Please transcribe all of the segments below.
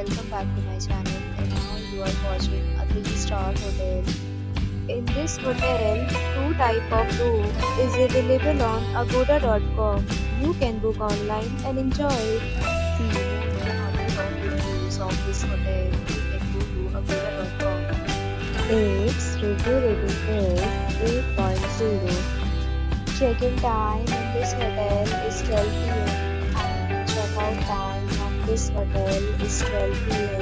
welcome back to my channel, and now you are watching a 3-star hotel. In this hotel, two type of room is available on agoda.com. You can book online and enjoy it. See more than 100 of reviews of this hotel. You can go to agoda.com. Its review rating is 8.0. Check-in time in this hotel is 12 p.m. and check-out time of this hotel is 12 p.m.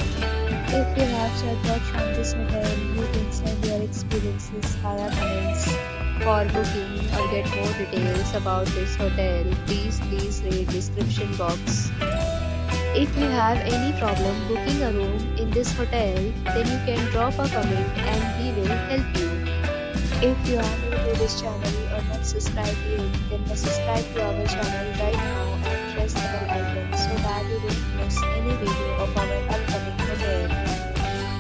If you have checked out from this hotel, you can send your experiences via comments. For booking or get more details about this hotel, please read description box. If you have any problem booking a room in this hotel, then you can drop a comment and we will help you. If you are new to this channel or not subscribed yet, then must subscribe to our channel right now and press the bell icon so that you don't miss any video of our upcoming hotel.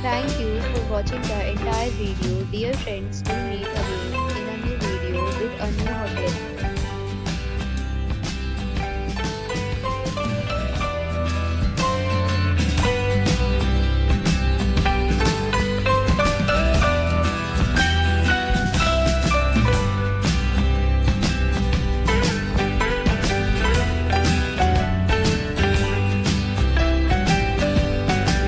Thank you for watching the entire video. Dear friends, we'll meet again in a new video with a new hotel.